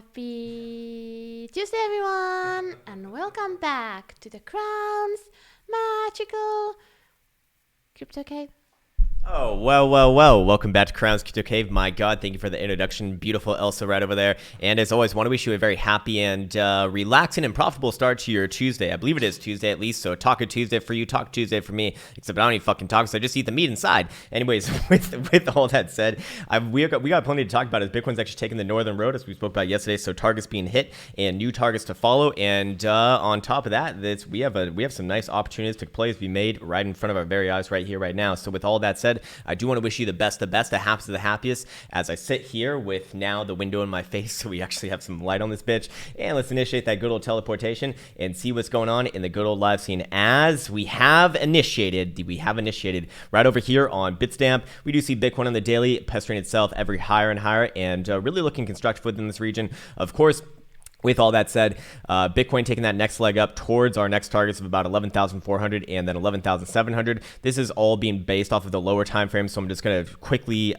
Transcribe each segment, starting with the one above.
Happy Tuesday, everyone, and welcome back to the Krown's magical crypto cave. Oh, well. Welcome back to Krown's Crypto Cave. My God, thank you for the introduction. Beautiful Elsa right over there. And as always, want to wish you a very happy and relaxing and profitable start to your Tuesday. I believe it is Tuesday at least, so Taco Tuesday for you, Taco Tuesday for me, except I don't eat fucking tacos, I just eat the meat inside. Anyways, with all that said, we got plenty to talk about as Bitcoin's actually taking the northern road, as we spoke about yesterday, so targets being hit and new targets to follow. And on top of that, we have some nice opportunities to plays to be made right in front of our very eyes right here, right now. So with all that said, I do want to wish you the best, the happiest of the happiest as I sit here with now the window in my face so we actually have some light on this bitch. And let's initiate that good old teleportation and see what's going on in the good old live scene as we have initiated right over here on Bitstamp. We do see Bitcoin on the daily pestering itself every higher and higher and really looking constructive within this region. Of course, with all that said, Bitcoin taking that next leg up towards our next targets of about 11,400 and then 11,700. This is all being based off of the lower time frame, so I'm just going to quickly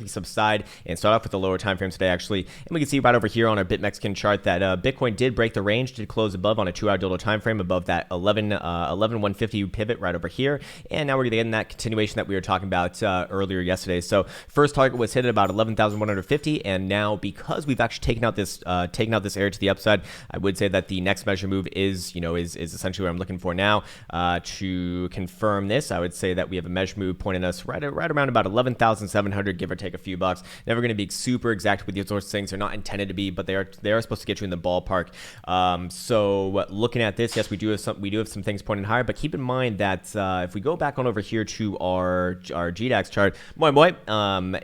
subside and start off with the lower time frame today, actually. And we can see right over here on our BitMexican chart that Bitcoin did break the range, did close above on a 2-hour dildo time frame above that 11,150 pivot right over here. And now we're getting that continuation that we were talking about earlier yesterday. So first target was hit at about 11,150, and now because we've actually taken out this area to the upside, I would say that the next measure move is essentially what I'm looking for now. To confirm this, I would say that we have a measure move pointing us right around about 11,700, give or take a few bucks. Never going to be super exact with these sorts of things. They're not intended to be, but they are supposed to get you in the ballpark. So looking at this, yes, we do have some things pointing higher, but keep in mind that if we go back on over here to our GDAX chart,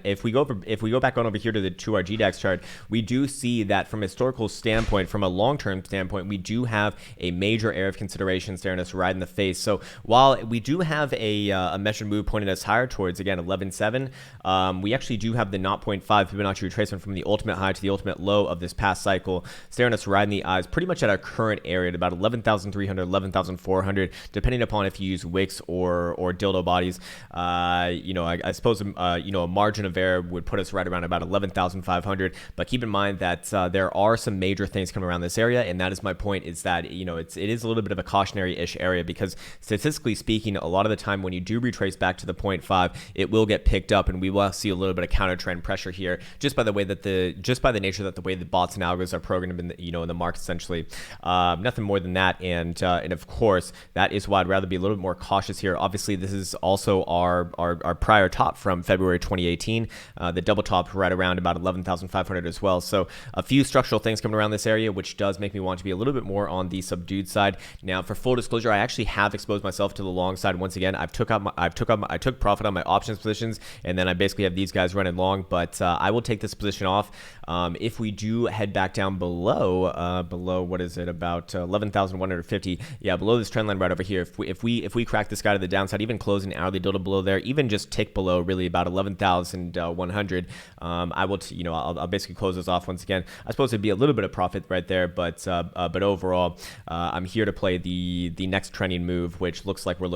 if we go back on over here to our GDAX chart, we do see that from historical standpoint, from a long-term standpoint, we do have a major area of consideration staring us right in the face. So while we do have a measured move pointing us higher towards, again, 11.7, we actually do have the 0.5 Fibonacci retracement from the ultimate high to the ultimate low of this past cycle staring us right in the eyes, pretty much at our current area at about 11,300, 11,400, depending upon if you use wicks or dildo bodies. I suppose a margin of error would put us right around about 11,500, but keep in mind that there are some major things coming around this area, and that is my point, is that it is a little bit of a cautionary-ish area, because statistically speaking, a lot of the time when you do retrace back to the 0.5, it will get picked up, and we will see a little bit of counter trend pressure here, just by the nature that the way the bots and algos are programmed in the market, essentially. Nothing more than that, and of course that is why I'd rather be a little bit more cautious here. Obviously, this is also our prior top from February 2018, the double top right around about 11,500 as well. So a few structural things coming around this area, which does make me want to be a little bit more on the subdued side. Now, for full disclosure, I actually have exposed myself to the long side once again. I took profit on my options positions, and then I basically have these guys running long. But I will take this position off if we do head back down below what is it, about 11,150? Yeah, below this trend line right over here. If we crack this guy to the downside, even closing hourly dildo below there, even just tick below, really about 11,100, I'll basically close this off once again. I suppose it'd be a little bit of profit right there, but overall, I'm here to play the next trending move, which looks like we're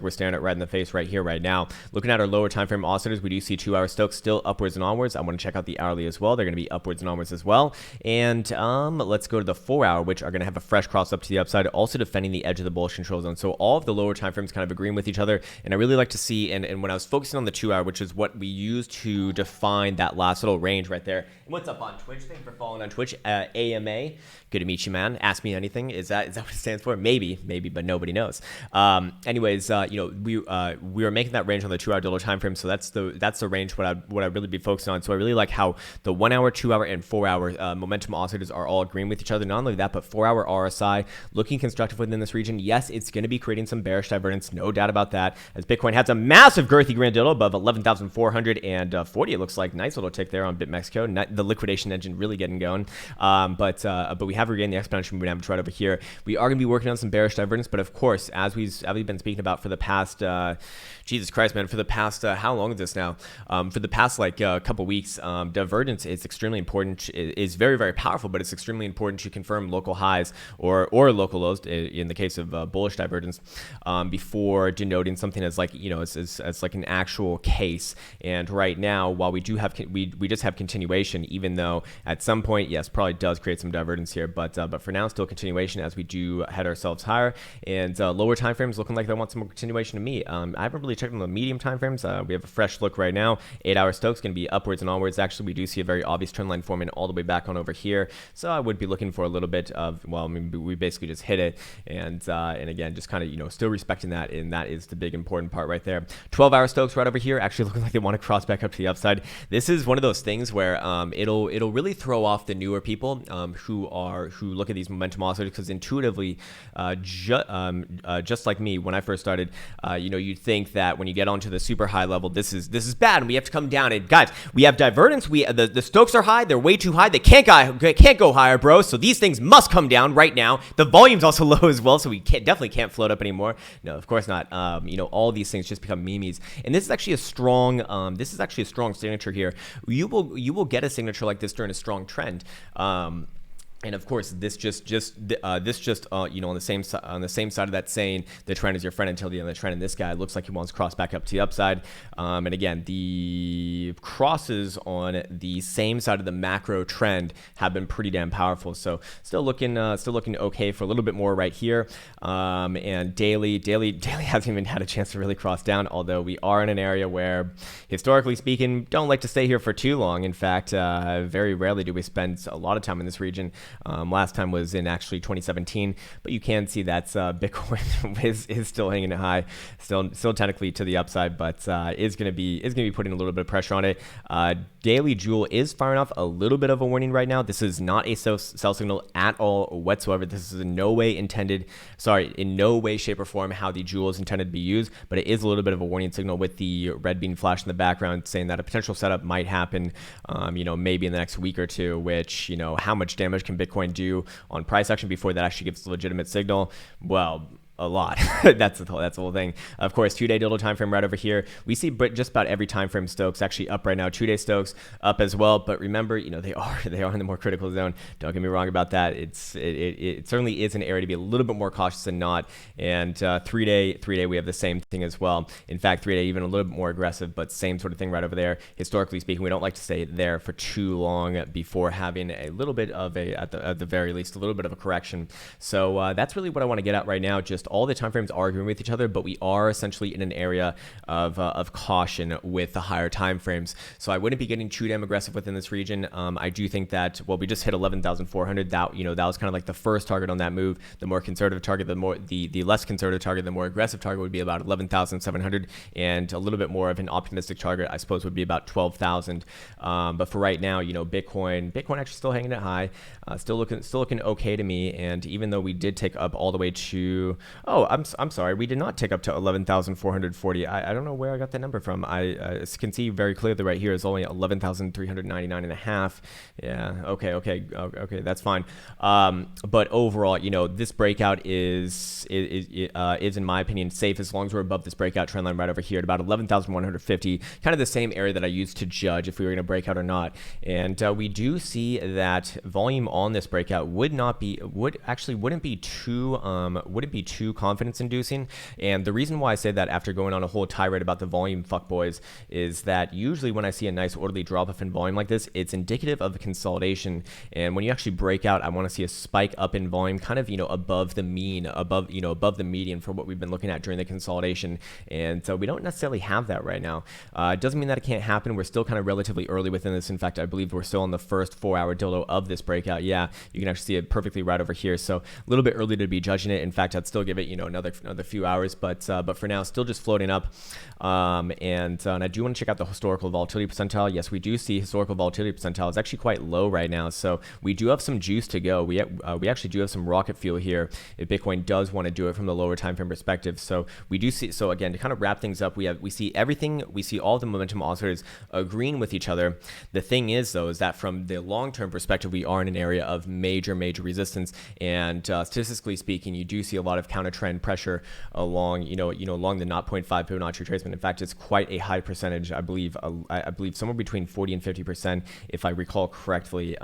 staring at right in the face right here, right now. Looking at our lower time frame oscillators, we do see 2-hour Stokes still upwards and onwards. I want to check out the hourly as well. They're going to be upwards and onwards as well. And let's go to the 4-hour, which are going to have a fresh cross up to the upside, also defending the edge of the bullish control zone. So all of the lower time frames kind of agreeing with each other, and I really like to see. And when I was focusing on the 2-hour, which is what we use to define that last little range right there. And what's up on Twitch? Thank you for following on Twitch. AMA, good to meet you, man. Ask me anything. Is that what it stands for? Maybe, but nobody knows. Anyways, we were making that range on the 2-hour dildo time frame, so that's the range what I'd really be focusing on. So I really like how the 1-hour, 2-hour, and 4-hour momentum oscillators are all agreeing with each other. Not only that, but 4-hour RSI looking constructive within this region. Yes, it's going to be creating some bearish divergence, no doubt about that, as Bitcoin has a massive girthy grand dildo above 11,440. It looks like nice little tick there on BitMexico. The liquidation engine really getting going. But we have regained the exponential moving average right over here. We are going to be working on some bearish divergence, but of course, as we've been speaking about for the past, Jesus Christ, man, for the past, how long is this now? For the past like couple weeks, divergence is extremely important. It is very, very powerful, but it's extremely important to confirm local highs or local lows in the case of bullish divergence before denoting something as like, you know, as like an actual case. And right now, while we do have we just have continuation, even though at some point, yes, probably does create some divergence here, but for now, still continuation as we do head ourselves higher. And lower time frames looking like they want some more continuation to me. I haven't really checked on the medium time frames. We have a fresh look right now. 8-hour Stoch's going to be upwards and onwards. Actually, we do see a very obvious trend line forming all the way back on over here. So I would be looking for a little bit of, well, I mean, we basically just hit it. And again, just kind of, you know, still respecting that. And that is the big important part right there. 12-hour Stoch's right over here, actually looking like they want to cross back up to the upside. This is one of those things where it'll really throw off the newer people who look at these momentum oscillators, because intuitively, just like me, when I first started, you know, you'd think that when you get onto the super high level, this is bad, and we have to come down. And guys, we have divergence. The Stoch's are high. They're way too high. They can't go higher, bro. So these things must come down right now. The volume's also low as well, so we definitely can't float up anymore. No, of course not. You know, all these things just become memes. And this is actually a strong signature here. You will get a signature like this during a strong trend. And of course, this just you know, on the same side of that saying, the trend is your friend until the end of the trend. And this guy looks like he wants to cross back up to the upside. And again, the crosses on the same side of the macro trend have been pretty damn powerful. So still looking okay for a little bit more right here. And daily hasn't even had a chance to really cross down. Although we are in an area where, historically speaking, don't like to stay here for too long. In fact, very rarely do we spend a lot of time in this region. Last time was in actually 2017, but you can see that Bitcoin is still hanging high, still technically to the upside, but is going to be putting a little bit of pressure on it. Daily Jewel is firing off a little bit of a warning right now. This is not a sell signal at all whatsoever. This is in no way, shape, or form how the Jewel is intended to be used, but it is a little bit of a warning signal with the red being flashed in the background, saying that a potential setup might happen, you know, maybe in the next week or two. Which, you know, how much damage can Bitcoin do on price action before that actually gives a legitimate signal? Well, a lot. That's the whole thing. Of course, 2-day dildo time frame right over here. We see just about every time frame Stoch's actually up right now. 2-day Stoch's up as well. But remember, you know, they are in the more critical zone. Don't get me wrong about that. It certainly is an area to be a little bit more cautious than not. And 3-day we have the same thing as well. In fact, 3-day even a little bit more aggressive, but same sort of thing right over there. Historically speaking, we don't like to stay there for too long before having a little bit of at the very least a little bit of a correction. So that's really what I want to get at right now. Just all the timeframes are arguing with each other, but we are essentially in an area of caution with the higher timeframes. So I wouldn't be getting too damn aggressive within this region. I do think that, well, we just hit 11,400. That, you know, that was kind of like the first target on that move. The more conservative target, the less conservative target, the more aggressive target would be about 11,700, and a little bit more of an optimistic target, I suppose, would be about 12,000. But for right now, you know, Bitcoin actually still hanging it high, still looking okay to me. And even though we did take up all the way to, I'm sorry, we did not take up to 11,440. I don't know where I got that number from. I can see very clearly right here is only 11,399 and a half. Yeah, okay, that's fine. But overall, you know, this breakout is in my opinion safe as long as we're above this breakout trend line right over here at about 11,150, kind of the same area that I used to judge if we were going to break out or not. And we do see that volume on this breakout wouldn't be too confidence inducing. And the reason why I say that after going on a whole tirade about the volume fuckboys is that usually when I see a nice orderly drop off in volume like this, it's indicative of a consolidation. And when you actually break out, I want to see a spike up in volume, kind of, you know, above the mean, above the median for what we've been looking at during the consolidation. And so we don't necessarily have that right now. It doesn't mean that it can't happen. We're still kind of relatively early within this. In fact, I believe we're still on the first 4-hour dildo of this breakout. Yeah, you can actually see it perfectly right over here. So a little bit early to be judging it. In fact, I'd still give give it, another few hours, but for now, still just floating up. And I do want to check out the historical volatility percentile. Yes, we do see historical volatility percentile is actually quite low right now, so we do have some juice to go. We actually do have some rocket fuel here if Bitcoin does want to do it from the lower time frame perspective. So we do see. So again, to kind of wrap things up, we see everything. We see all the momentum oscillators agreeing with each other. The thing is, though, is that from the long term perspective, we are in an area of major resistance, and statistically speaking, you do see a lot of counter trend pressure along the 0.5 Fibonacci retracement. In fact, it's quite a high percentage. I believe somewhere between 40 and 50%, if I recall correctly.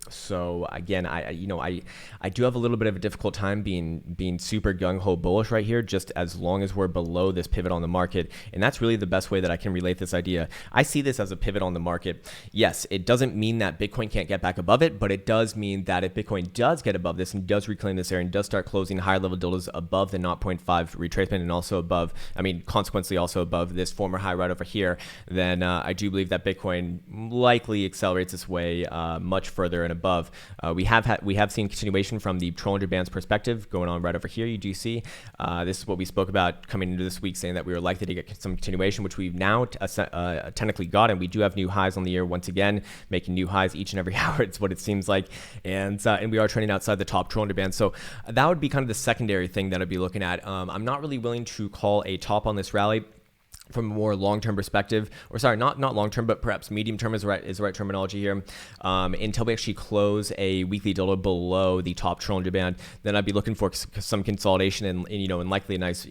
So again, I do have a little bit of a difficult time being super gung-ho bullish right here, just as long as we're below this pivot on the market. And that's really the best way that I can relate this idea. I see this as a pivot on the market. Yes, it doesn't mean that Bitcoin can't get back above it, but it does mean that if Bitcoin does get above this and does reclaim this area and does start closing higher level dildos above the 0.5 retracement, and also above, consequently also above this former high right over here, then I do believe that Bitcoin likely accelerates its way much further and above. We have seen continuation from the Trollinger Band's perspective going on right over here. You do see this is what we spoke about coming into this week, saying that we were likely to get some continuation, which we've now technically got, and we do have new highs on the year once again, making new highs each and every hour. It's what it seems like, and we are trending outside the top Trollinger Band. So that would be kind of the secondary thing that I'd be looking at. I'm not really willing to call a top on this rally from a more long-term perspective, or sorry, not long-term, but perhaps medium-term is the right terminology here. Until we actually close a weekly dildo below the top Trollinger Band, then I'd be looking for some consolidation and likely a nice,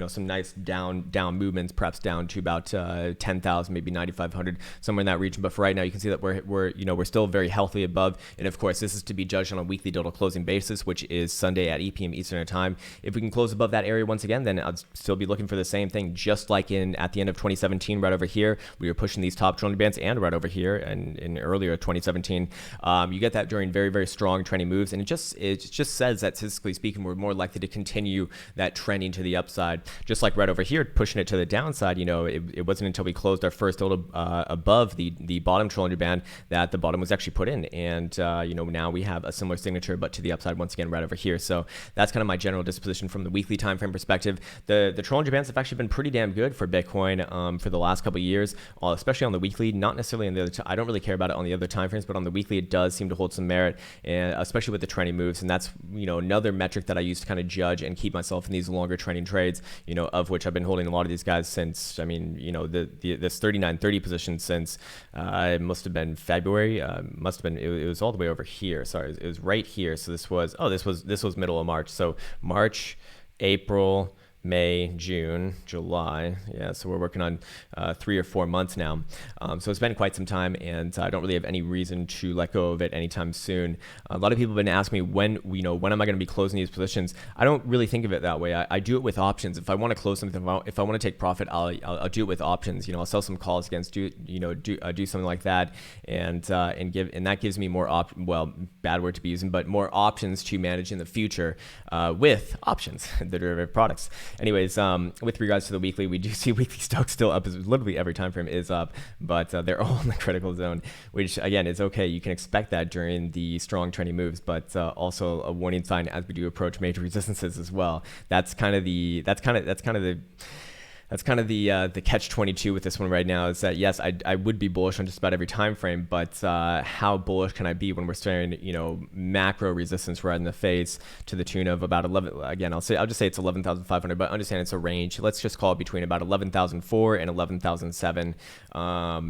some nice down movements, perhaps down to about 10,000, maybe 9,500, somewhere in that region. But for right now, you can see that we're still very healthy above. And of course, this is to be judged on a weekly dildo closing basis, which is Sunday at 8 p.m. Eastern time. If we can close above that area once again, then I'd still be looking for the same thing, just like at the end of 2017, right over here, we were pushing these top Trollinger Bands, and right over here, and in earlier 2017, you get that during very strong trending moves, and it just says that statistically speaking, we're more likely to continue that trending to the upside. Just like right over here, pushing it to the downside, it wasn't until we closed our first dildo above the bottom Trollinger Band that the bottom was actually put in, and now we have a similar signature, but to the upside once again right over here. So that's kind of my general disposition from the weekly time frame perspective. The Trollinger Bands have actually been pretty damn good for Bitcoin for the last couple of years, especially on the weekly. Not necessarily on the other. I don't really care about it on the other time frames, but on the weekly, it does seem to hold some merit, and especially with the trending moves. And that's another metric that I use to kind of judge and keep myself in these longer trending trades. Of which I've been holding a lot of these guys since. This 39.30 position since it must have been February. It was all the way over here. Sorry, it was right here. So this was middle of March. So March, April, May, June, July. Yeah, so we're working on 3 or 4 months now. So it's been quite some time, and I don't really have any reason to let go of it anytime soon. A lot of people have been asking me when am I going to be closing these positions? I don't really think of it that way. I do it with options. If I want to close something, if I want to take profit, I'll do it with options. I'll sell some calls against do something like that, and that gives me more bad word to be using, but more options to manage in the future with options, the derivative products. Anyways, with regards to the weekly, we do see weekly stocks still up. Literally every time frame is up, but they're all in the critical zone, which again is okay. You can expect that during the strong trending moves, but also a warning sign as we do approach major resistances as well. That's kind of the catch-22 with this one right now, is that yes, I would be bullish on just about every time frame, but how bullish can I be when we're staring macro resistance right in the face to the tune of about 11? Again, I'll just say it's 11,500, but understand it's a range. Let's just call it between about 11,004 and 11,007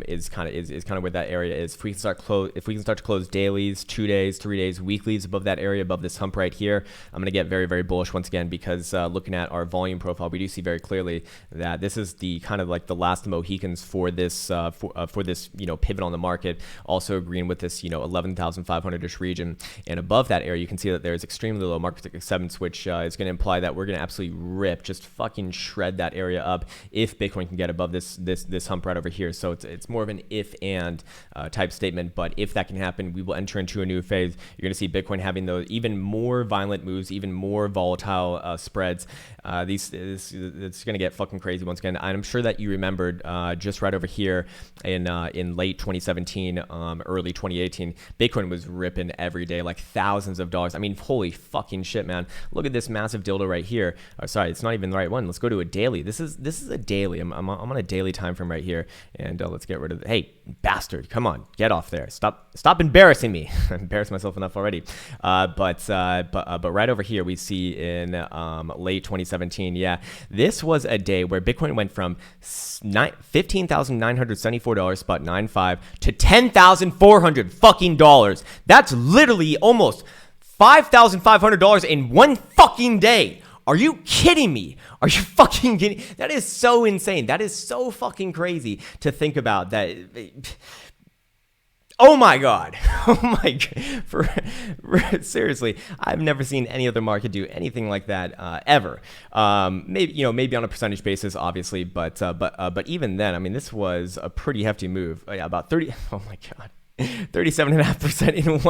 is kind of where that area is. If we can start to close dailies, 2 days, 3 days, weeklies above that area, above this hump right here, I'm going to get very bullish once again, because looking at our volume profile, we do see very clearly that this is the kind of like the last Mohicans for this pivot on the market. Also agreeing with this 11,500ish region, and above that area you can see that there's extremely low market acceptance, which is going to imply that we're going to absolutely just fucking shred that area up if Bitcoin can get above this hump right over here. So it's more of an if and type statement, but if that can happen, we will enter into a new phase. You're going to see Bitcoin having those even more violent moves, even more volatile spreads. It's going to get fucking crazy. crazy once again. I'm sure that you remembered just right over here in late 2017, early 2018, Bitcoin was ripping every day, like thousands of dollars. I mean, holy fucking shit, man. Look at this massive dildo right here. Oh, sorry, it's not even the right one. Let's go to a daily. This is a daily. I'm on a daily time frame right here, and let's get rid of it. Hey, bastard, come on, get off there. Stop embarrassing me. I embarrassed myself enough already. But right over here we see in late 2017, yeah, this was a day where Bitcoin went from $15,974 spot 95 to $10,400 fucking dollars. That's literally almost $5,500 in one fucking day. Are you kidding me? Are you fucking kidding? That is so insane. That is so fucking crazy to think about. That. Oh my god. Oh my god. Seriously, I've never seen any other market do anything like that ever. Maybe on a percentage basis, obviously, but even then, I mean, this was a pretty hefty move. Yeah, about 30. Oh my god. 37.5% in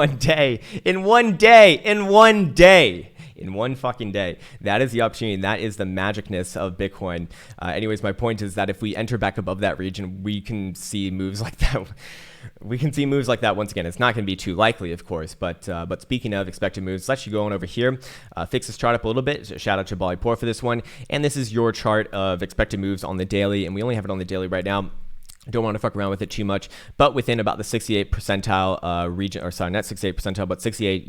one day. In one fucking day. That is the opportunity. That is the magicness of Bitcoin. Anyways, my point is that if we enter back above that region, we can see moves like that. We can see moves like that once again. It's not going to be too likely, of course, but speaking of expected moves, let's actually go on over here, fix this chart up a little bit. Shout out to Poor for this one. And this is your chart of expected moves on the daily, and we only have it on the daily right now. Don't want to fuck around with it too much, but within about the 68 percentile region, or sorry, not 68 percentile, but 68,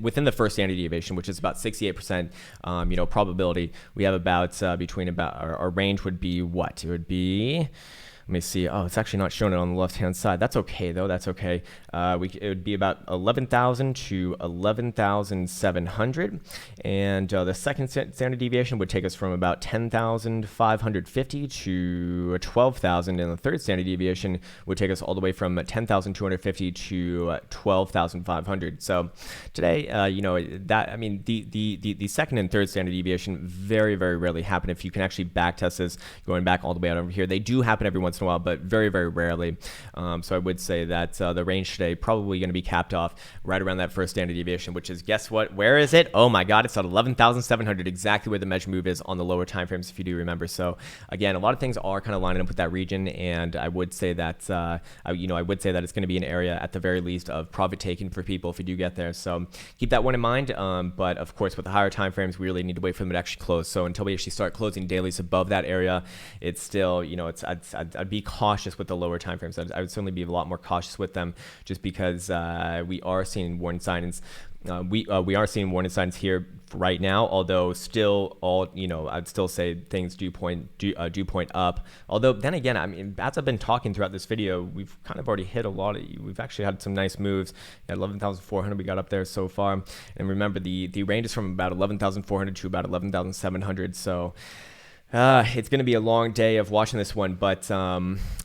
within the first standard deviation, which is about 68%, probability, we have about our range would be what? It would be, let me see. Oh, it's actually not showing it on the left-hand side. That's okay, though. That's okay. It would be about 11,000 to 11,700. And the second standard deviation would take us from about 10,550 to 12,000. And the third standard deviation would take us all the way from 10,250 to 12,500. So today, the second and third standard deviation very, very rarely happen. If you can actually back test this, going back all the way out over here, they do happen every once in a while, but very, very rarely. So I would say that the range today probably going to be capped off right around that first standard deviation, which is, guess what? Where is it? Oh my God, it's at 11,700, exactly where the measure move is on the lower time frames, if you do remember. So again, a lot of things are kind of lining up with that region, and I would say that I would say that it's going to be an area at the very least of profit taking for people if you do get there. So keep that one in mind. But of course, with the higher time frames, we really need to wait for them to actually close. So until we actually start closing dailies above that area, it's still, I'd be cautious with the lower time frames. I would certainly be a lot more cautious with them, just because we are seeing warning signs. We are seeing warning signs here right now, although still I'd still say things do point up. Although then again, I mean, as I've been talking throughout this video, we've kind of already hit a lot of, we've actually had some nice moves. At 11,400 we got up there so far, and remember the range is from about 11,400 to about 11,700. So it's going to be a long day of watching this one, but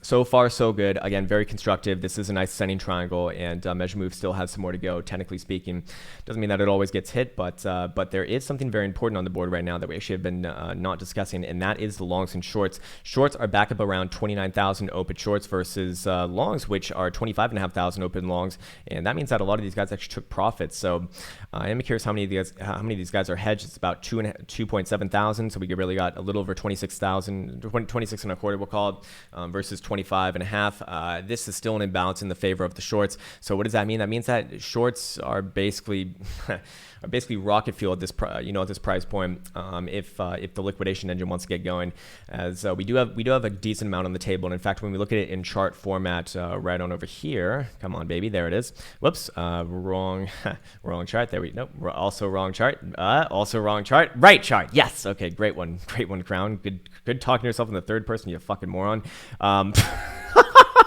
so far so good. Again, very constructive. This is a nice ascending triangle, and measure move still has some more to go, technically speaking. Doesn't mean that it always gets hit, but there is something very important on the board right now that we actually have been not discussing, and that is the longs and shorts. Shorts are back up around 29,000 open shorts versus longs, which are 25,500 open longs, and that means that a lot of these guys actually took profits. So I am curious how many of these guys are hedged. It's about 2.7 thousand, so we really got a little over 26,000, 26 and a quarter, we'll call it, versus 25 and a half. This is still an imbalance in the favor of the shorts. So what does that mean? That means that shorts are basically rocket fuel at this price point. If the liquidation engine wants to get going, as we do have a decent amount on the table. And in fact, when we look at it in chart format, right on over here, come on, baby, there it is. Whoops, wrong chart. There we go. Nope, also wrong chart. Also wrong chart. Right chart. Yes. Okay, great one, Krown. Good talking to yourself in the third person, you fucking moron.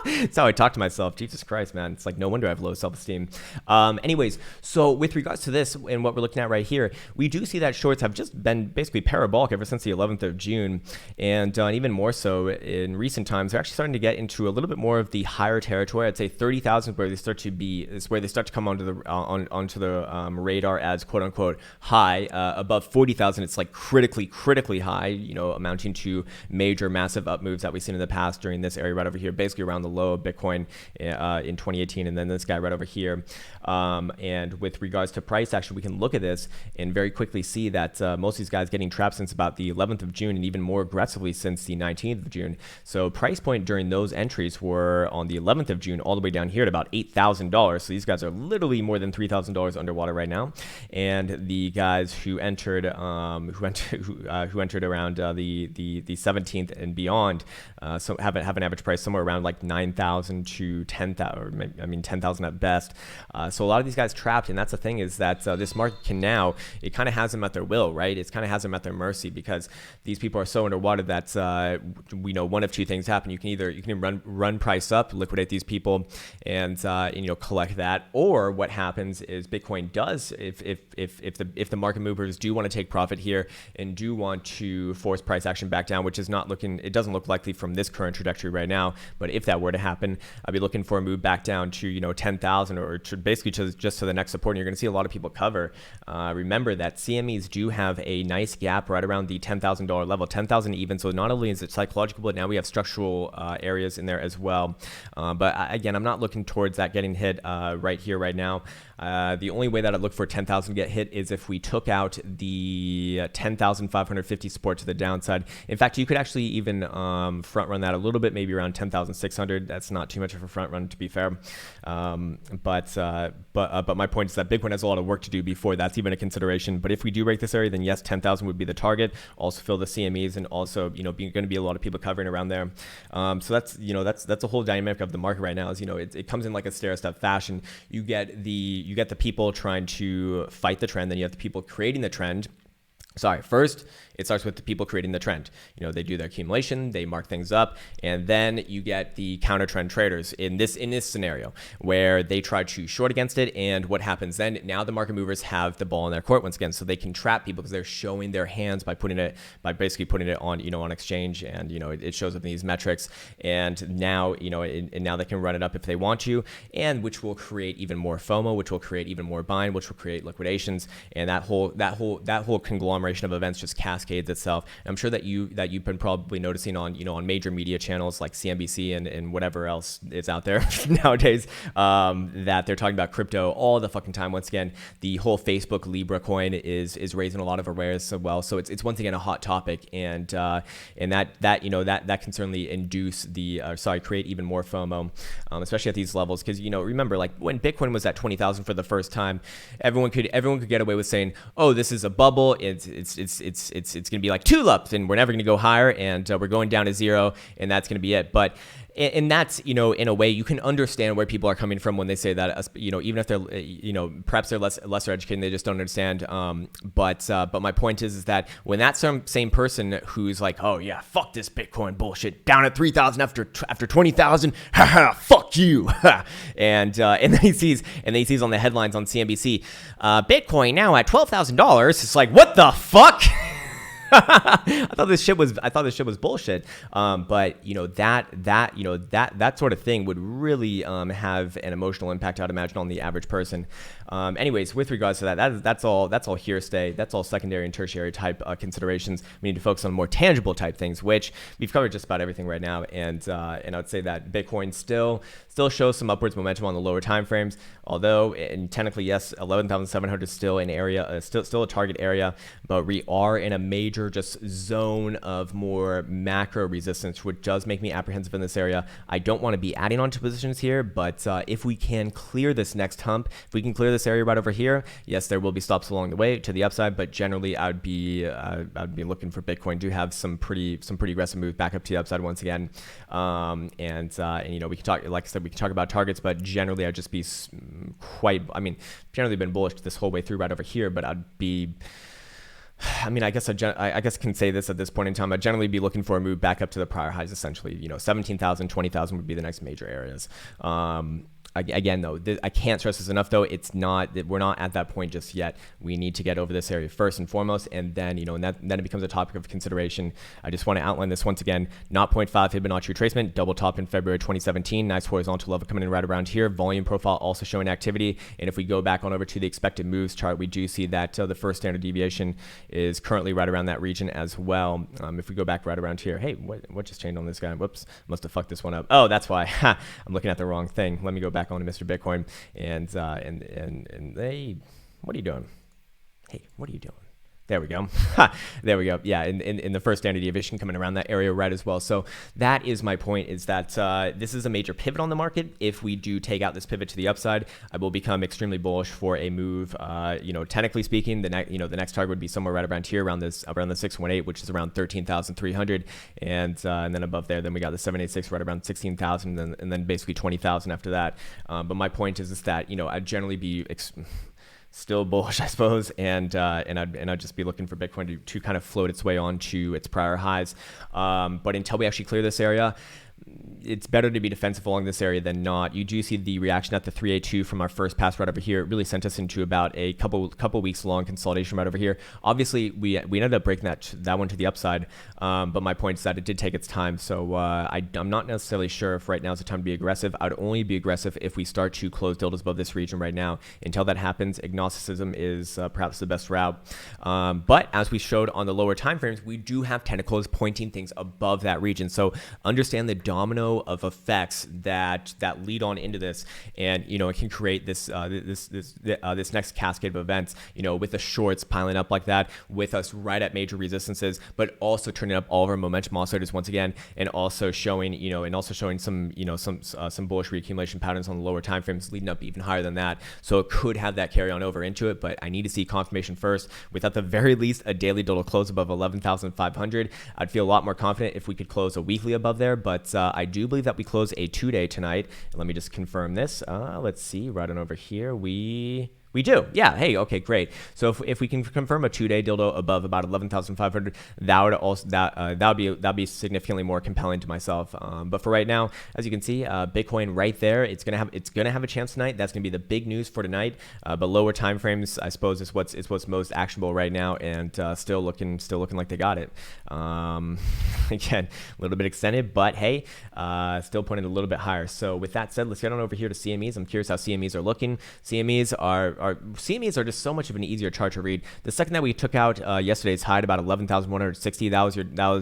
That's how I talk to myself. Jesus Christ, man. It's like, no wonder I have low self-esteem. Anyways, so with regards to this and what we're looking at right here, we do see that shorts have just been basically parabolic ever since the 11th of June. And even more so in recent times, they're actually starting to get into a little bit more of the higher territory. I'd say 30,000 where they start to come onto the radar as quote unquote high. Above 40,000, it's like critically high, amounting to major massive up moves that we've seen in the past during this area right over here, basically around the low of Bitcoin in 2018, and then this guy right over here. And with regards to price action, we can look at this and very quickly see that most of these guys getting trapped since about the 11th of June, and even more aggressively since the 19th of June. So price point during those entries were on the 11th of June all the way down here at about $8,000. So these guys are literally more than $3,000 underwater right now. And the guys who entered who entered around the 17th and beyond, so have an average price somewhere around like 9,000 to 10,000, or I mean 10,000 at best. So a lot of these guys trapped, and that's the thing, is that this market can now, it kind of has them at their will, right? It's kind of has them at their mercy, because these people are so underwater that we know one of two things happen. You can run price up, liquidate these people, and collect that, or what happens is Bitcoin does, if the market movers do want to take profit here and do want to force price action back down, which is not looking, it doesn't look likely from this current trajectory right now, but if that were to happen, I'd be looking for a move back down to 10,000, or to basically just to the next support. And you're going to see a lot of people cover. Remember that CMEs do have a nice gap right around the $10,000 level, 10,000 even. So not only is it psychological, but now we have structural areas in there as well. But again, I'm not looking towards that getting hit right here, right now. The only way that I'd look for 10,000 to get hit is if we took out the 10,550 support to the downside. In fact, you could actually even front run that a little bit, maybe around 10,600. That's not too much of a front run, to be fair. But my point is that Bitcoin has a lot of work to do before that's even a consideration. But if we do break this area, then yes, 10,000 would be the target. Also fill the CMEs, and also going to be a lot of people covering around there. So that's a whole dynamic of the market right now. Is it comes in like a stair-step fashion. You get the people trying to fight the trend, then you have the people creating the trend. First, it starts with the people creating the trend. They do their accumulation, they mark things up, and then you get the counter trend traders in this scenario where they try to short against it. And what happens then? Now the market movers have the ball in their court once again, so they can trap people because they're showing their hands by basically putting it on on exchange, and it shows up in these metrics. And now and now they can run it up if they want to, and which will create even more FOMO, which will create even more buying, which will create liquidations, and that whole conglomeration of events just cascades itself. And I'm sure that you've been probably noticing on major media channels like CNBC and whatever else is out there nowadays, that they're talking about crypto all the fucking time. Once again, the whole Facebook Libra coin is raising a lot of awareness as well. So it's once again a hot topic, and that can certainly induce create even more FOMO, especially at these levels. Because remember, like when Bitcoin was at 20,000 for the first time, everyone could get away with saying, oh, this is a bubble. It's going to be like tulips, and we're never going to go higher, and we're going down to zero, and that's going to be it. But and that's in a way you can understand where people are coming from when they say that, even if they're perhaps they're lesser educated and they just don't understand. But my point is that when that same person who's like, oh yeah, fuck this Bitcoin bullshit, down at 3,000 after 20,000, haha, fuck you, and then he sees on the headlines on CNBC, Bitcoin now at $12,000. It's like, what the fuck? I thought this shit was bullshit. But that sort of thing would really have an emotional impact, I'd imagine, on the average person. Anyways, with regards to that's all hearsay. That's all secondary and tertiary type considerations. We need to focus on more tangible type things, which we've covered just about everything right now. And I would say that Bitcoin still shows some upwards momentum on the lower time frames. Although, and technically, yes, 11,700 is still an area, still a target area, but we are in a major just zone of more macro resistance, which does make me apprehensive in this area. I don't want to be adding on to positions here, but if we can clear this next hump, if we can clear this area right over here, yes, there will be stops along the way to the upside, but generally I'd be looking for Bitcoin to have some pretty aggressive move back up to the upside once again. And we can talk, like I said, we can talk about targets, but generally I'd just be generally been bullish this whole way through right over here, but I guess I can say this at this point in time. I'd generally be looking for a move back up to the prior highs, essentially. 17,000, 20,000 would be the next major areas. Again, though, I can't stress this enough, though. We're not at that point just yet. We need to get over this area first and foremost, and then, and then it becomes a topic of consideration. I just want to outline this once again. 0.5 Fibonacci retracement, double top in February 2017. Nice horizontal level coming in right around here. Volume profile also showing activity. And if we go back on over to the expected moves chart, we do see that the first standard deviation is currently right around that region as well. If we go back right around here, hey, what just changed on this guy? Whoops, must have fucked this one up. Oh, that's why. I'm looking at the wrong thing. Let me go back on to Mr. Bitcoin and hey, what are you doing? Hey, what are you doing? There we go. There we go. Yeah, in the first standard deviation coming around that area right as well. So that is my point, is that this is a major pivot on the market. If we do take out this pivot to the upside, I will become extremely bullish for a move. Technically speaking, the next target would be somewhere right around here, around the 618, which is around 13,300, and then above there, then we got the 786 right around 16,000, and then basically 20,000 after that. But my point is that I'd generally be still bullish, I suppose, and I'd just be looking for Bitcoin to kind of float its way onto its prior highs. But until we actually clear this area, it's better to be defensive along this area than not. You do see the reaction at the 382 from our first pass right over here. It really sent us into about a couple weeks long consolidation right over here. Obviously, we ended up breaking that one to the upside, but my point is that it did take its time. So I'm not necessarily sure if right now is the time to be aggressive. I'd only be aggressive if we start to close dildos above this region right now. Until that happens, agnosticism is perhaps the best route. But as we showed on the lower time frames, we do have tentacles pointing things above that region. So understand the domino of effects that lead on into this, and it can create this this next cascade of events, with the shorts piling up like that, with us right at major resistances, but also turning up all of our momentum oscillators once again, and also showing some bullish reaccumulation patterns on the lower time frames leading up even higher than that. So it could have that carry on over into it, but I need to see confirmation first, with at the very least a daily doodle close above 11,500. I'd feel a lot more confident if we could close a weekly above there, but I do believe that we close a 2-day tonight. And let me just confirm this. Let's see, right on over here. We do. Yeah. Hey, okay, great. So if we can confirm a 2-day dildo above about 11,500, that'd be significantly more compelling to myself. But for right now, as you can see, Bitcoin right there, it's gonna have a chance tonight. That's gonna be the big news for tonight. But lower time frames, I suppose, is what's most actionable right now, and still looking like they got it. Again, a little bit extended, but hey, still pointing a little bit higher. So with that said, let's get on over here to CMEs. I'm curious how CMEs are looking. CMEs are just so much of an easier chart to read. The second that we took out yesterday's high at about 11,160, that was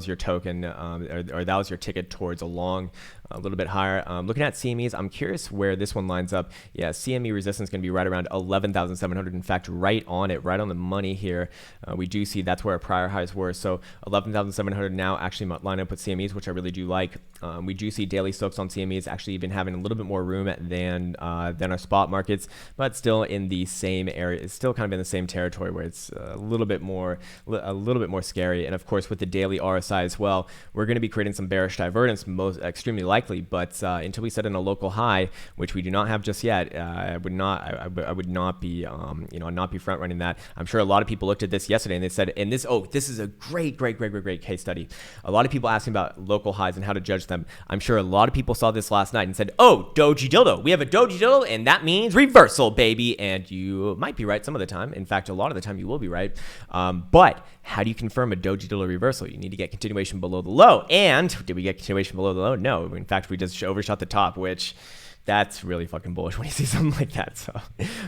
your token, or that was your ticket towards a little bit higher. Looking at CMEs, I'm curious where this one lines up. Yeah, CME resistance is going to be right around 11,700. In fact, right on it, right on the money here. We do see that's where our prior highs were. So 11,700 now actually line up with CMEs, which I really do like. We do see daily stocks on CMEs actually even having a little bit more room than our spot markets, but still in the same area. It's still kind of in the same territory where it's a little bit more scary. And of course, with the daily RSI as well, we're going to be creating some bearish divergence, most extremely likely. But until we set in a local high, which we do not have just yet, I would not be front running that. I'm sure a lot of people looked at this yesterday and they said, this is a great case study. A lot of people asking about local highs and how to judge them. I'm sure a lot of people saw this last night and said, oh, doji dildo. We have a doji dildo, and that means reversal, baby. And you might be right some of the time. In fact, a lot of the time you will be right. But how do you confirm a doji dildo reversal? You need to get continuation below the low. And did we get continuation below the low? No. In fact, we just overshot the top, which that's really fucking bullish when you see something like that. So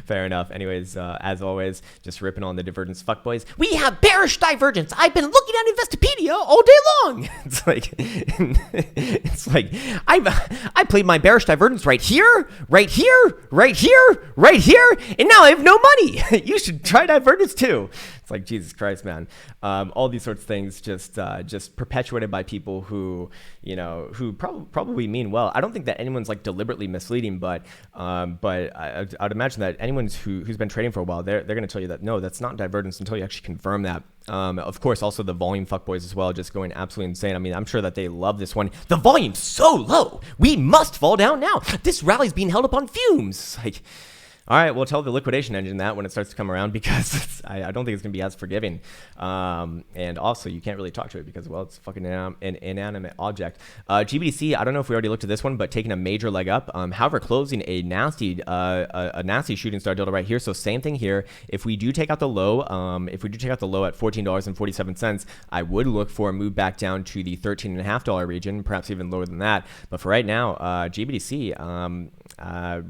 fair enough. Anyways, as always, just ripping on the Divergence fuckboys. We have bearish divergence. I've been looking at Investopedia all day long. It's like I played my bearish divergence right here, and now I have no money. You should try divergence too. It's like, Jesus Christ, man. All these sorts of things just perpetuated by people who probably mean well. I don't think that anyone's like deliberately misleading, but I'd imagine that anyone who's been trading for a while, they're going to tell you that no, that's not divergence until you actually confirm that. Of course, also the volume fuckboys as well, just going absolutely insane. I mean, I'm sure that they love this one. The volume's so low, we must fall down now. This rally's being held up on fumes. Like, All right, we'll tell the liquidation engine that when it starts to come around, because I don't think it's going to be as forgiving. And also, you can't really talk to it because, well, it's fucking an inanimate object. GBTC, I don't know if we already looked at this one, but taking a major leg up. However, closing a nasty shooting star dildo right here. So same thing here. If we do take out the low, at $14.47, I would look for a move back down to the $13.50 region, perhaps even lower than that. But for right now, GBTC,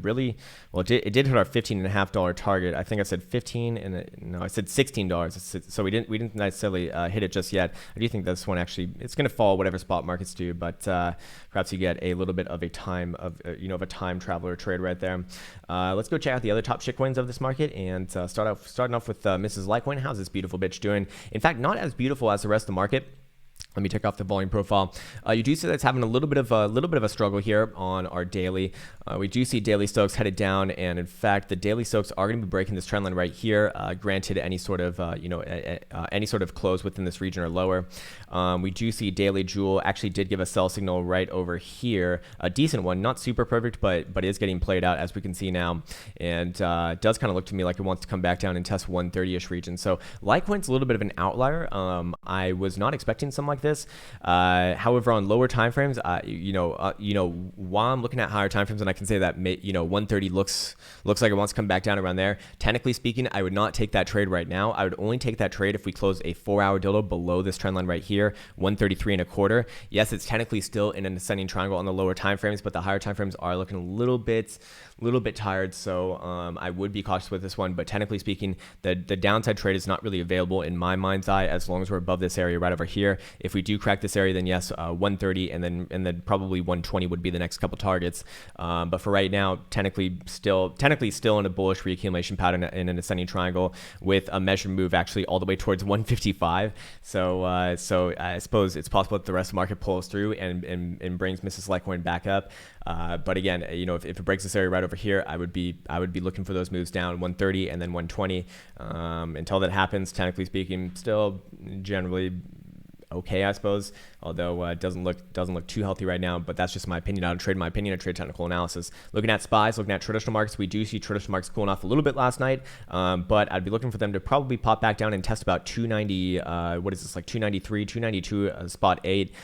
really, well, it did hit our $15.50 target. I think I said 15, and no, I said $16. So we didn't necessarily hit it just yet. I do think this one actually, it's going to fall whatever spot markets do, but perhaps you get a little bit of a time of a time traveler trade right there. Let's go check out the other top shitcoins of this market, and starting off with Mrs. Litecoin. How's this beautiful bitch doing? In fact, not as beautiful as the rest of the market. Let me take off the volume profile. You do see that it's having a little bit of a struggle here on our daily. We do see daily stokes headed down, and in fact, the daily stokes are going to be breaking this trend line right here. Granted, any sort of any sort of close within this region or lower. We do see daily jewel actually did give a sell signal right over here, a decent one, not super perfect, but is getting played out as we can see now, and does kind of look to me like it wants to come back down and test 130ish region. So Litecoin's a little bit of an outlier. I was not expecting something like this. However, on lower time frames, while I'm looking at higher time frames, and I can say that 130 looks like it wants to come back down around there. Technically speaking, I would not take that trade right now. I would only take that trade if we close a 4-hour dildo below this trend line right here, 133.25. Yes, it's technically still in an ascending triangle on the lower time frames, but the higher time frames are looking a little bit tired. So I would be cautious with this one. But technically speaking, the downside trade is not really available in my mind's eye as long as we're above this area right over here. If we do crack this area, then yes, 130 and then probably 120 would be the next couple targets. But for right now, technically still in a bullish reaccumulation pattern in an ascending triangle with a measured move actually all the way towards 155. So I suppose it's possible that the rest of the market pulls through and brings Mrs. Litecoin back up. But again, if it breaks this area right over here, I would be looking for those moves down 130 and then 120. Until that happens, technically speaking, still generally okay, I suppose. Although it doesn't look too healthy right now, but that's just my opinion. I don't trade my opinion, I trade technical analysis. Looking at SPYs, looking at traditional markets, we do see traditional markets cooling off a little bit last night, but I'd be looking for them to probably pop back down and test about 290. What is this, like 293, 292 spot 8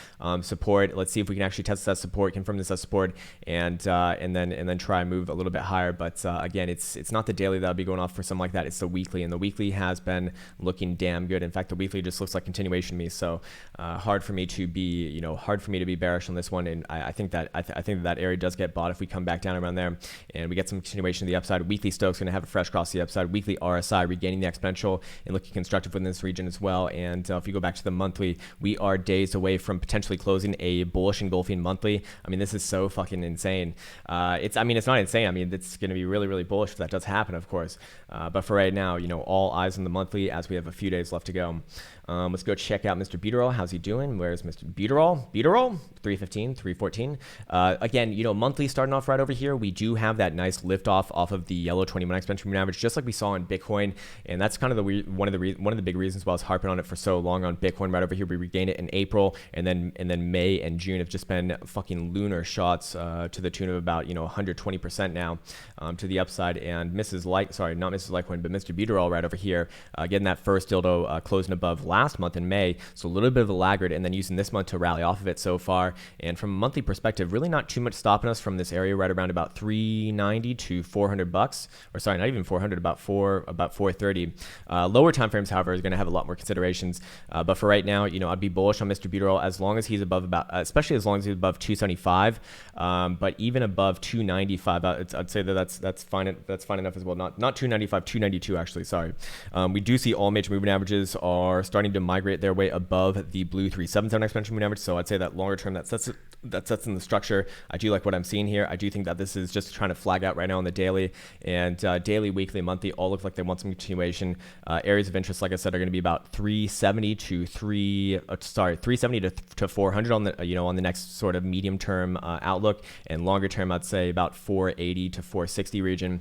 support. Let's see if we can actually test that support, confirm this as support, and then try and move a little bit higher. But again, it's not the daily that'll be going off for something like that. It's the weekly, and the weekly has been looking damn good. In fact, the weekly just looks like continuation to me. So hard for me to be bearish on this one, and I think that that area does get bought if we come back down around there and we get some continuation to the upside. Weekly Stokes going to have a fresh cross to the upside. Weekly RSI regaining the exponential and looking constructive within this region as well. And if you go back to the monthly, we are days away from potentially closing a bullish engulfing monthly. I mean, this is so fucking insane. It's not insane. I mean, it's going to be really, really bullish if that does happen, of course. But for right now, all eyes on the monthly as we have a few days left to go. Let's go check out Mr. Buterol. How's he doing? Where's Mr. Buterol? 315, 314. Again, monthly starting off right over here. We do have that nice lift off of the yellow 21 exponential moving average, just like we saw in Bitcoin, and that's kind of one of the big reasons why I was harping on it for so long on Bitcoin. Right over here, we regained it in April, and then May and June have just been fucking lunar shots to the tune of about 120% now to the upside. And not Mrs. Litecoin, but Mr. Buterol right over here, getting that first dildo closing above last month in May, so a little bit of a laggard, and then using this month to rally off of it so far. And from a monthly perspective, really not too much stopping us from this area right around about 390 to 400 bucks, or sorry, not even 400, about 430. Lower time frames, however, is going to have a lot more considerations. But for right now, I'd be bullish on Mr. Buterol as long as he's above especially as long as he's above 275. But even above 295, I'd say that's fine. That's fine enough as well. Not 295, 292 actually. Sorry. We do see all major moving averages are starting to migrate their way above the blue 377 exponential moving average. So I'd say that longer term that sets in the structure. I do like what I'm seeing here. I do think that this is just trying to flag out right now on the daily, and daily, weekly, monthly all look like they want some continuation. Areas of interest, like I said, are going to be about 370 to 400 on the on the next sort of medium term outlook, and longer term I'd say about 480 to 460 region.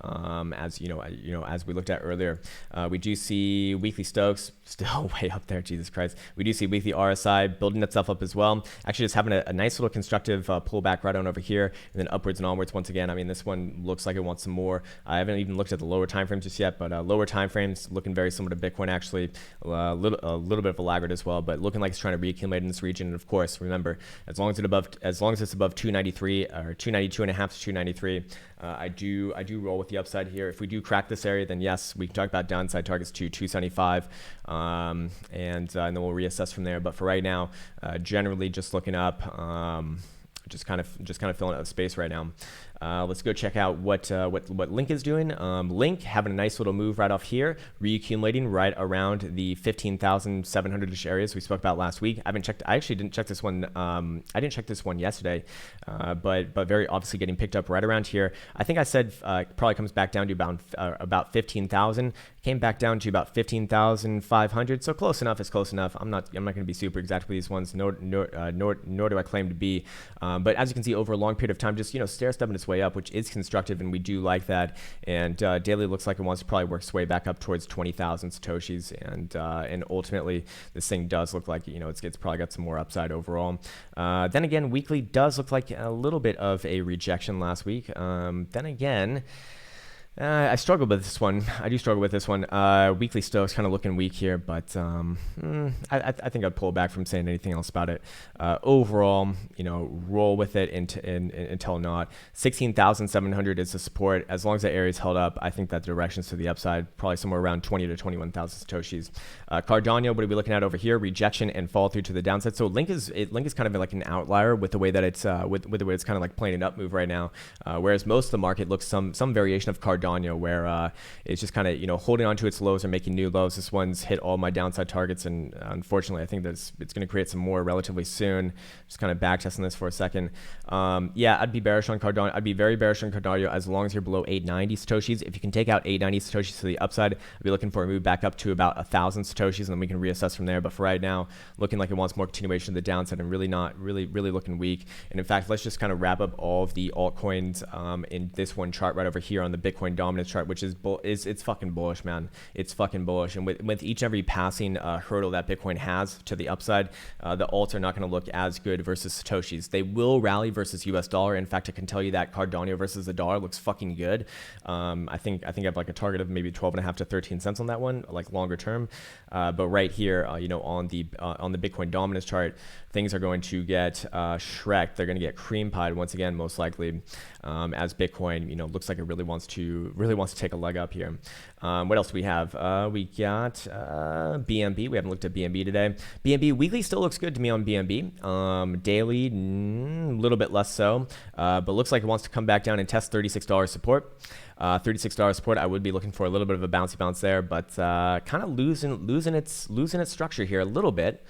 As we looked at earlier, we do see weekly Stokes still way up there. Jesus Christ, We do see weekly RSI building itself up as well. Actually, just having a nice little constructive pullback right on over here, and then upwards and onwards once again. I mean, this one looks like it wants some more. I haven't even looked at the lower time frames just yet, but lower time frames looking very similar to Bitcoin, actually. A little bit of a laggard as well, but looking like it's trying to reaccumulate in this region. And of course, remember, as long as it's above 293 or 292 and a half to 293, I do roll with the upside here. If we do crack this area, then yes, we can talk about downside targets to 275, and then we'll reassess from there. But for right now, generally just looking up, just kind of filling out space right now. Let's go check out what Link is doing. Link having a nice little move right off here, reaccumulating right around the 15,700-ish areas we spoke about last week. I actually didn't check this one. I didn't check this one yesterday, but very obviously getting picked up right around here. I think I said probably comes back down to about 15,000. Came back down to about 15,500. So close enough is close enough. I'm not going to be super exact with these ones, nor do I claim to be. But as you can see, over a long period of time, just stair stepping its way up, which is constructive, and we do like that. And daily looks like it wants to probably work its way back up towards 20,000 satoshis, and ultimately this thing does look like it's probably got some more upside overall. Then again, weekly does look like a little bit of a rejection last week. Then again, I struggled with this one. I do struggle with this one. Weekly still is kind of looking weak here, but I think I'd pull back from saying anything else about it. Overall, roll with it until not. 16,700 is the support. As long as that area is held up, I think that direction's to the upside, probably somewhere around 20 to 21,000 satoshis. Cardano, what are we looking at over here? Rejection and fall through to the downside. So Link is kind of like an outlier with the way that it's with the way it's kind of like playing an up move right now. Whereas most of the market looks some variation of Cardano, where it's just kind of holding on to its lows or making new lows. This one's hit all my downside targets, and unfortunately I think that it's going to create some more relatively soon. Just kind of back testing this for a second. Yeah, I'd be bearish on Cardano. I'd be very bearish on Cardano as long as you're below 890 satoshis. If you can take out 890 satoshis to the upside, I'd be looking for a move back up to about 1,000 satoshis, and then we can reassess from there. But for right now, looking like it wants more continuation to the downside, and really looking weak. And in fact, let's just kind of wrap up all of the altcoins in this one chart right over here on the Bitcoin dominance chart, which is it's fucking bullish, man. It's fucking bullish. And with each and every passing hurdle that Bitcoin has to the upside, the alts are not going to look as good versus satoshis. They will rally versus US dollar. In fact, I can tell you that Cardano versus the dollar looks fucking good. I think I have like a target of maybe 12.5 to 13 cents on that one, like longer term. But right here, on the Bitcoin dominance chart, things are going to get shreked. They're going to get cream pied once again, most likely, as Bitcoin, looks like it really wants to take a leg up here. What else do we have? We got BNB. We haven't looked at BNB today. BNB weekly still looks good to me on BNB. Daily, a little bit less so, but looks like it wants to come back down and test $36 support. $36 support. I would be looking for a little bit of a bouncy bounce there, but kind of losing its structure here a little bit.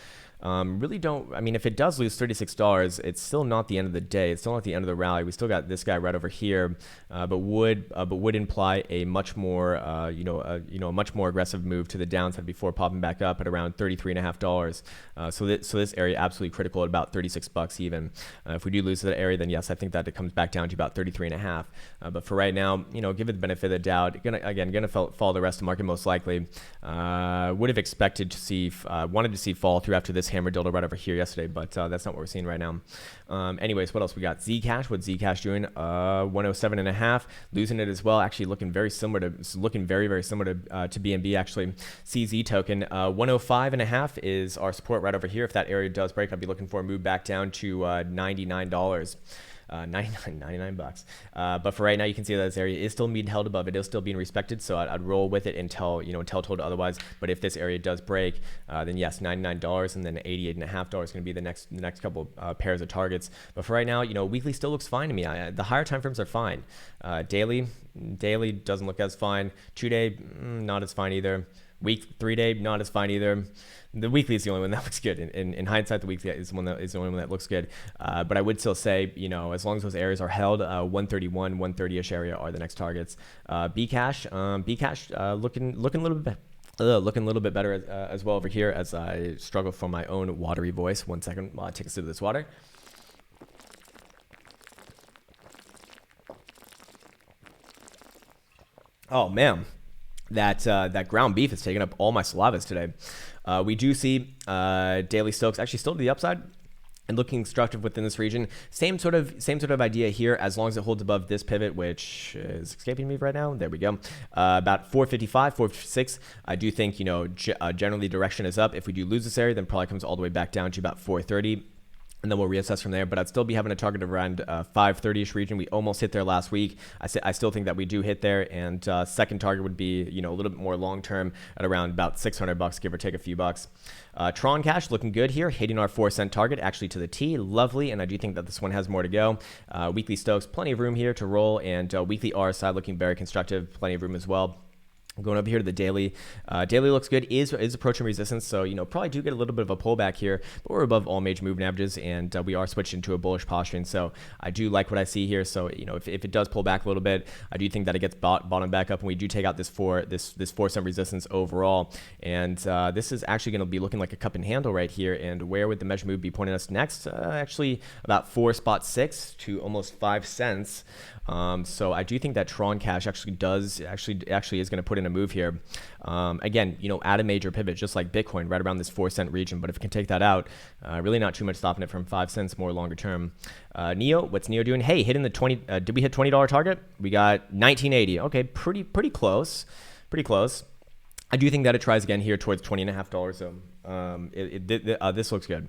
Really don't. I mean, if it does lose $36, it's still not the end of the day. It's still not the end of the rally. We still got this guy right over here, but would imply a much more, a much more aggressive move to the downside before popping back up at around $33.50. So this area absolutely critical at about $36 even. If we do lose that area, then yes, I think that it comes back down to about 33.5. But for right now, give it the benefit of the doubt. Gonna follow the rest of the market most likely. Would have expected to see, wanted to see fall through after this hammer dildo right over here yesterday, but that's not what we're seeing right now. Anyways, what else we got? Zcash. What's Zcash doing? 107.5, losing it as well. Actually looking very similar to BNB actually. CZ token 105.5 is our support right over here. If that area does break, I'd be looking for a move back down to $99. $99. But for right now, you can see that this area is still being held above. It is still being respected. So I'd roll with it until told otherwise. But if this area does break, then yes, $99 and then $88.5 is going to be the next couple pairs of targets. But for right now, weekly still looks fine to me. The higher time frames are fine. Daily doesn't look as fine. 2-day, not as fine either. Week 3-day, not as fine either. The weekly is the only one that looks good. In hindsight, the weekly is the only one that looks good. But I would still say, as long as those areas are held, 131, 130-ish area are the next targets. Bcash looking a little bit. Looking a little bit better as well over here as I struggle for my own watery voice. 1 second while I take a sip of this water. Oh man. that ground beef is taking up all my salivas today. We do see daily Stokes actually still to the upside and looking constructive within this region. Same sort of idea here, as long as it holds above this pivot, which is escaping me right now. There we go. About 455, 456. I do think, generally direction is up. If we do lose this area, then probably comes all the way back down to about 430. And then we'll reassess from there. But I'd still be having a target around 530-ish region. We almost hit there last week. I still think that we do hit there. And second target would be, a little bit more long-term at around about $600, give or take a few bucks. Tron Cash looking good here, hitting our 4-cent target actually to the T. Lovely. And I do think that this one has more to go. Weekly Stokes, plenty of room here to roll. And weekly RSI looking very constructive, plenty of room as well. Going over here to the daily. Daily looks good, is approaching resistance, so probably do get a little bit of a pullback here, but we're above all major moving averages, and we are switching to a bullish posturing. So I do like what I see here. So if it does pull back a little bit, I do think that it gets bottom back up, and we do take out this 4-cent resistance overall. And this is actually going to be looking like a cup and handle right here. And where would the measure move be pointing us next? Actually about 4.6 to almost 5 cents. So I do think that Tron Cash actually is going to put in a move here. Again, at a major pivot, just like Bitcoin, right around this 4-cent region. But if it can take that out, really not too much stopping it from 5 cents more longer term. Neo, what's Neo doing? Hey, hitting the 20. Did we hit $20 target? We got 1980. Okay, pretty close. Pretty close. I do think that it tries again here towards $20.50. So this looks good.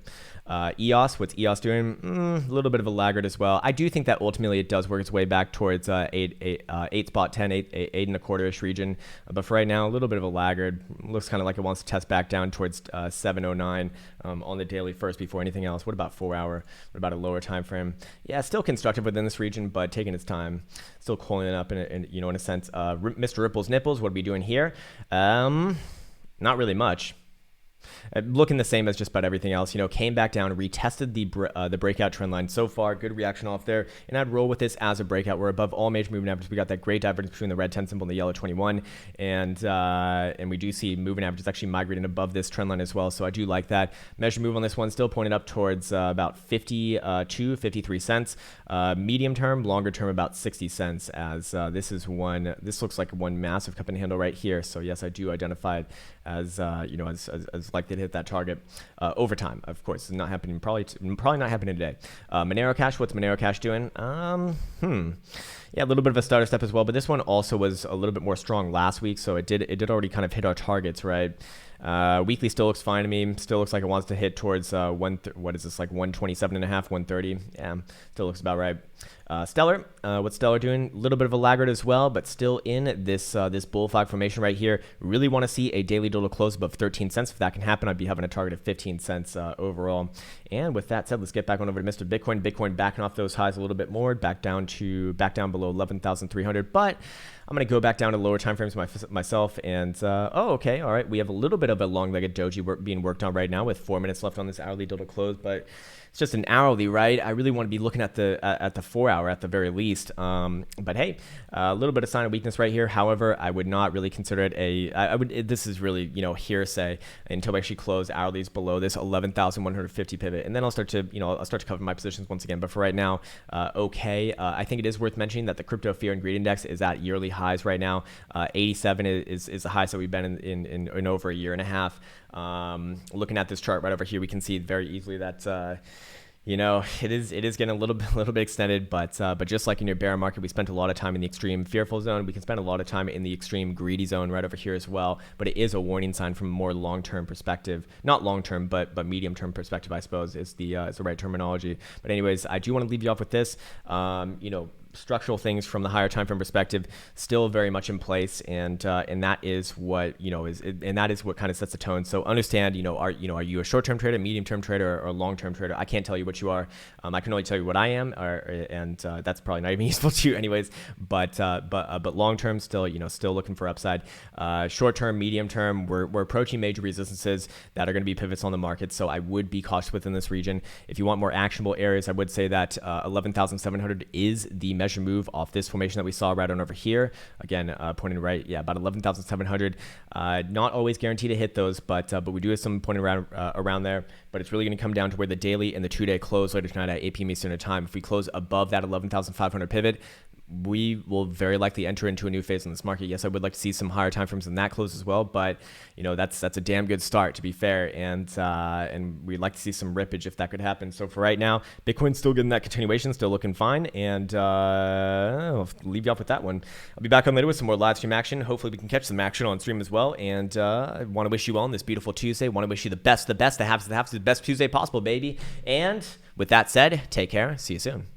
EOS, what's EOS doing? A little bit of a laggard as well. I do think that ultimately it does work its way back towards 8 spot 10, 8.25-ish region. But for right now, a little bit of a laggard. Looks kind of like it wants to test back down towards 709 on the daily first before anything else. What about 4 hour? What about a lower time frame? Yeah, still constructive within this region, but taking its time. Still coiling it up in a sense. Mr. Ripple's nipples, what are we doing here? Not really much. Looking the same as just about everything else, came back down, retested the breakout trend line. So far, good reaction off there, and I'd roll with this as a breakout. We're above all major moving averages. We got that great divergence between the red 10 symbol and the yellow 21, and we do see moving averages actually migrating above this trend line as well. So I do like that. Measure move on this one still pointed up towards about 53 cents. Medium term, longer term about 60 cents. As this looks like one massive cup and handle right here. So yes, I do identify it as as likely to hit that target over time. Of course, it's not happening. Probably not happening today. Monero Cash. What's Monero Cash doing? Yeah, a little bit of a starter step as well. But this one also was a little bit more strong last week, so it did already kind of hit our targets, right? Weekly still looks fine to me. Still looks like it wants to hit towards 127.5, 130. Yeah, still looks about right. Stellar, what's Stellar doing? A little bit of a laggard as well, but still in this bull flag formation right here. Really want to see a daily dodo close above 13 cents. If that can happen, I'd be having a target of 15 cents overall. And with that said, let's get back on over to Mr. Bitcoin. Bitcoin backing off those highs a little bit more, back down below 11,300. But I'm going to go back down to lower time frames myself. And okay, all right. We have a little bit of a long-legged doji being worked on right now with 4 minutes left on this hourly dodo close, but it's just an hourly, right? I really want to be looking at the 4 hour at the very least. But hey, a little bit of sign of weakness right here. However, I would not really consider it this is really, hearsay until we actually close hourlies below this 11,150 pivot. And then I'll start to cover my positions once again. But for right now, okay. I think it is worth mentioning that the crypto fear and greed index is at yearly highs right now. 87 is the highest that we've been in over a year and a half. Looking at this chart right over here, we can see very easily that it is getting a little bit extended, but just like in your bear market, we spent a lot of time in the extreme fearful zone. We can spend a lot of time in the extreme greedy zone right over here as well. But it is a warning sign from a more long-term perspective, not long-term, but medium-term perspective, I suppose is the right terminology. But anyways, I do want to leave you off with this. Structural things from the higher time frame perspective still very much in place, and that is what kind of sets the tone. So understand, are you a short-term trader, medium-term trader, or a long-term trader? I can't tell you what you are. I can only tell you what I am, and that's probably not even useful to you anyways. But long-term still looking for upside. Short-term, medium-term, we're approaching major resistances that are going to be pivots on the market. So I would be cautious within this region. If you want more actionable areas, I would say that 11,700 is the measure move off this formation that we saw right on over here. Again, pointing right, about 11,700. Not always guaranteed to hit those, but we do have some pointing around there. But it's really going to come down to where the daily and the 2-day close later tonight at 8 p.m. Eastern Time. If we close above that 11,500 pivot, we will very likely enter into a new phase in this market. Yes, I would like to see some higher timeframes than that close as well, but that's a damn good start, to be fair, and we'd like to see some rippage if that could happen. So for right now, Bitcoin's still getting that continuation, still looking fine, and I'll leave you off with that one. I'll be back on later with some more live stream action. Hopefully we can catch some action on stream as well, and I want to wish you all on this beautiful Tuesday. Want to wish you the best, the haves, the best Tuesday possible, baby. And with that said, take care. See you soon.